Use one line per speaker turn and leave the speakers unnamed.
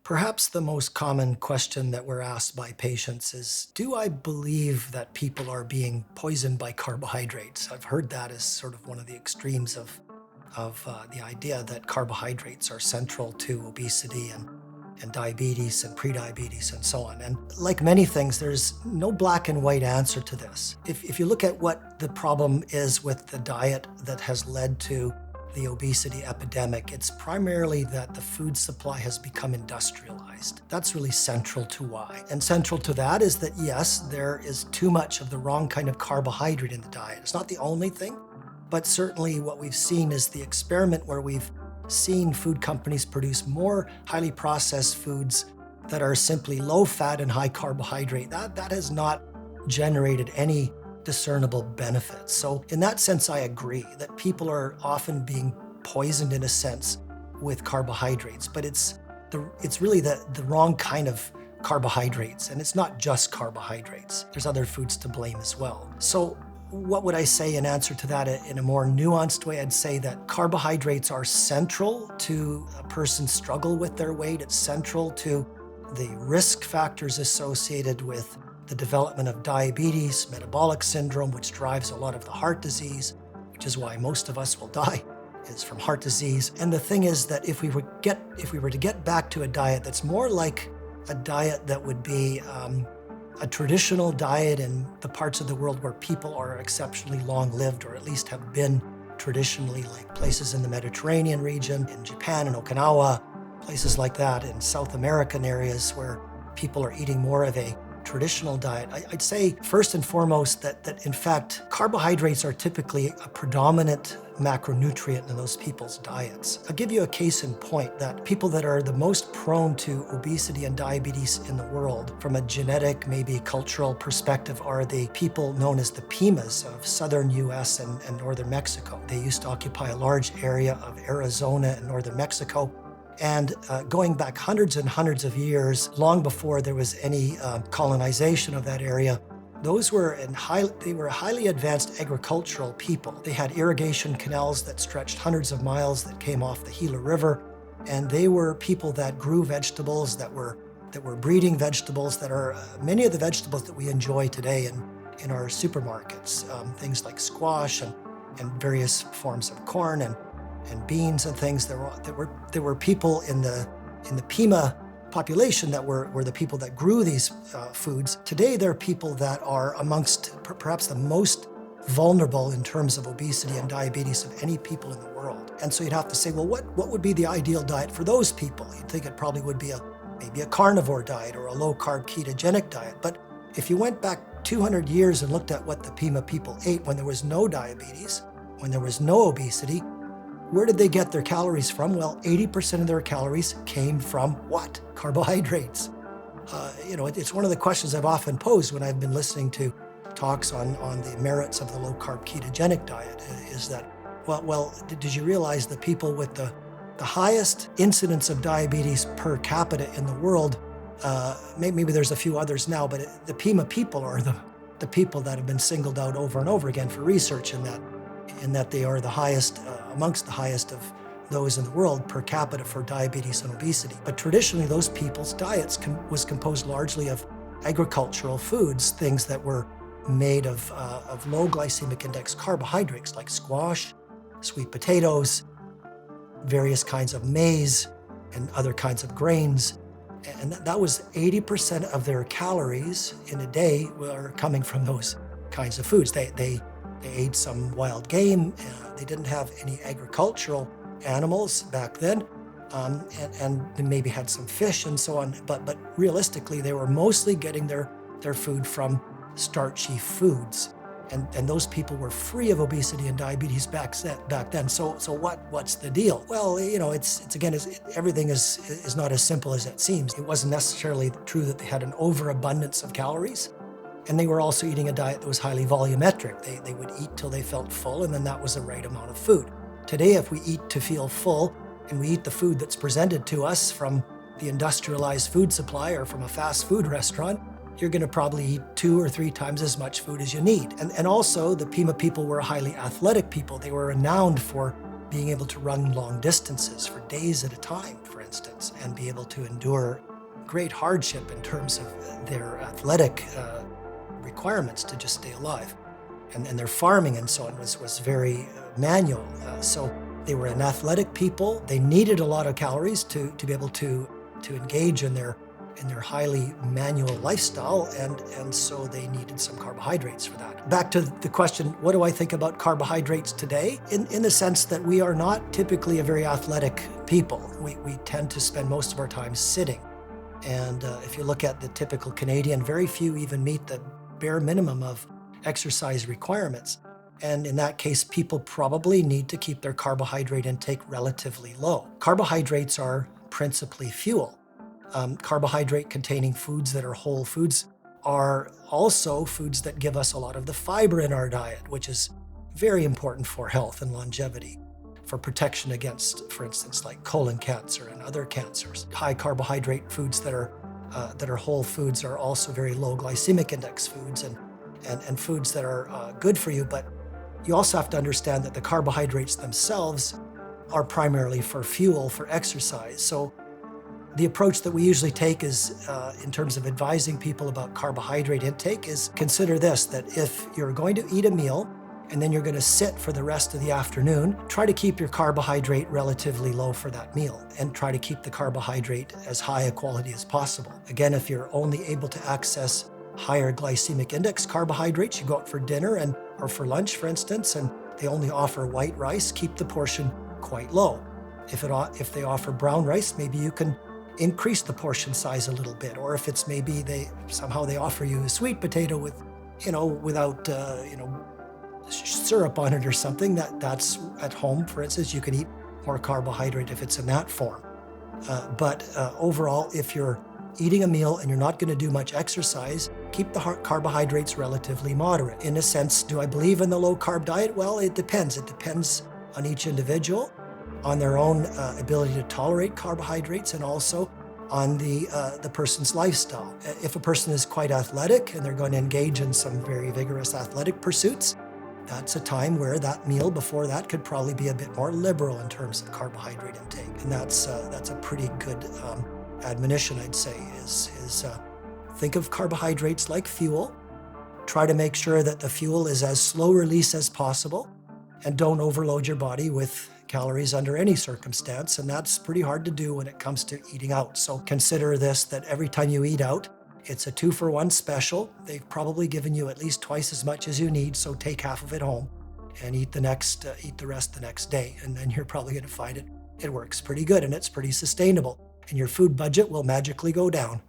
Perhaps the most common question that we're asked by patients is, do I believe that people are being poisoned by carbohydrates? I've heard that as sort of one of the extremes of the idea that carbohydrates are central to obesity and diabetes and prediabetes and so on. And like many things, there's no black and white answer to this. If you look at what the problem is with the diet that has led to the obesity epidemic, it's primarily that the food supply has become industrialized. That's really central to why. And central to that is that, yes, there is too much of the wrong kind of carbohydrate in the diet. It's not the only thing, but certainly what we've seen is the experiment where we've seen food companies produce more highly processed foods that are simply low fat and high carbohydrate. That has not generated any discernible benefits. So in that sense, I agree that people are often being poisoned in a sense with carbohydrates, but it's really the wrong kind of carbohydrates, and it's not just carbohydrates. There's other foods to blame as well. So what would I say in answer to that in a more nuanced way? I'd say that carbohydrates are central to a person's struggle with their weight. It's central to the risk factors associated with the development of diabetes, metabolic syndrome, which drives a lot of the heart disease, which is why most of us will die, is from heart disease. And the thing is that if we were to get back to a diet that's more like a diet that would be a traditional diet in the parts of the world where people are exceptionally long-lived, or at least have been traditionally, like places in the Mediterranean region, in Japan and Okinawa, places like that, in South American areas where people are eating more of a traditional diet, I'd say first and foremost that in fact, carbohydrates are typically a predominant macronutrient in those people's diets. I'll give you a case in point that people that are the most prone to obesity and diabetes in the world from a genetic, maybe cultural perspective are the people known as the Pimas of southern US and northern Mexico. They used to occupy a large area of Arizona and northern Mexico. And going back hundreds and hundreds of years, long before there was any colonization of that area, those were they were highly advanced agricultural people. They had irrigation canals that stretched hundreds of miles that came off the Gila River, and they were people that grew vegetables, that were breeding vegetables that are many of the vegetables that we enjoy today in our supermarkets, things like squash and various forms of corn and beans and things. There were people in the Pima population that were the people that grew these foods. Today, they're people that are amongst perhaps the most vulnerable in terms of obesity and diabetes of any people in the world. And so you'd have to say, well, what would be the ideal diet for those people? You'd think it probably would be maybe a carnivore diet or a low-carb ketogenic diet. But if you went back 200 years and looked at what the Pima people ate when there was no diabetes, when there was no obesity, where did they get their calories from? Well, 80% of their calories came from what? Carbohydrates. It's one of the questions I've often posed when I've been listening to talks on the merits of the low-carb ketogenic diet, is that, well, did you realize the people with the highest incidence of diabetes per capita in the world, maybe there's a few others now, but the Pima people are the people that have been singled out over and over again for research in that they are the highest, amongst the highest of those in the world per capita for diabetes and obesity. But traditionally, those people's diets was composed largely of agricultural foods, things that were made of low glycemic index carbohydrates like squash, sweet potatoes, various kinds of maize, and other kinds of grains. And that was 80% of their calories in a day were coming from those kinds of foods. They ate some wild game. They didn't have any agricultural animals back then, and they maybe had some fish and so on. But realistically, they were mostly getting their food from starchy foods, and those people were free of obesity and diabetes back then. So what's the deal? Well, everything is not as simple as it seems. It wasn't necessarily true that they had an overabundance of calories. And they were also eating a diet that was highly volumetric. They would eat till they felt full, and then that was the right amount of food. Today, if we eat to feel full, and we eat the food that's presented to us from the industrialized food supply or from a fast food restaurant, you're going to probably eat 2 or 3 times as much food as you need. And also, the Pima people were highly athletic people. They were renowned for being able to run long distances for days at a time, for instance, and be able to endure great hardship in terms of their athletic requirements to just stay alive. And their farming and so on was very manual. So they were an athletic people. They needed a lot of calories to be able to engage in their highly manual lifestyle, and so they needed some carbohydrates for that. Back to the question, what do I think about carbohydrates today? In the sense that we are not typically a very athletic people. We tend to spend most of our time sitting. And if you look at the typical Canadian, very few even meet the bare minimum of exercise requirements. And in that case, people probably need to keep their carbohydrate intake relatively low. Carbohydrates are principally fuel. Carbohydrate-containing foods that are whole foods are also foods that give us a lot of the fiber in our diet, which is very important for health and longevity, for protection against, for instance, like colon cancer and other cancers. High carbohydrate foods that are whole foods are also very low glycemic index foods and foods that are good for you. But you also have to understand that the carbohydrates themselves are primarily for fuel, for exercise. So the approach that we usually take is, in terms of advising people about carbohydrate intake, is consider this, that if you're going to eat a meal and then you're going to sit for the rest of the afternoon, try to keep your carbohydrate relatively low for that meal and try to keep the carbohydrate as high a quality as possible. Again, if you're only able to access higher glycemic index carbohydrates, you go out for dinner or for lunch, for instance, and they only offer white rice, keep the portion quite low. If they offer brown rice, maybe you can increase the portion size a little bit. Or if it's maybe they offer you a sweet potato with, without, syrup on it or something, that's at home, for instance, you can eat more carbohydrate if it's in that form. But overall, if you're eating a meal and you're not going to do much exercise, keep the carbohydrates relatively moderate. In a sense, do I believe in the low-carb diet? Well, it depends. It depends on each individual, on their own ability to tolerate carbohydrates, and also on the person's lifestyle. If a person is quite athletic and they're going to engage in some very vigorous athletic pursuits, that's a time where that meal before that could probably be a bit more liberal in terms of carbohydrate intake. And that's a pretty good admonition, I'd say, is think of carbohydrates like fuel. Try to make sure that the fuel is as slow release as possible, and don't overload your body with calories under any circumstance, and that's pretty hard to do when it comes to eating out. So consider this, that every time you eat out, it's a 2-for-1 special. They've probably given you at least twice as much as you need, so take half of it home and eat the rest the next day, and then you're probably going to find it works pretty good and it's pretty sustainable, and your food budget will magically go down.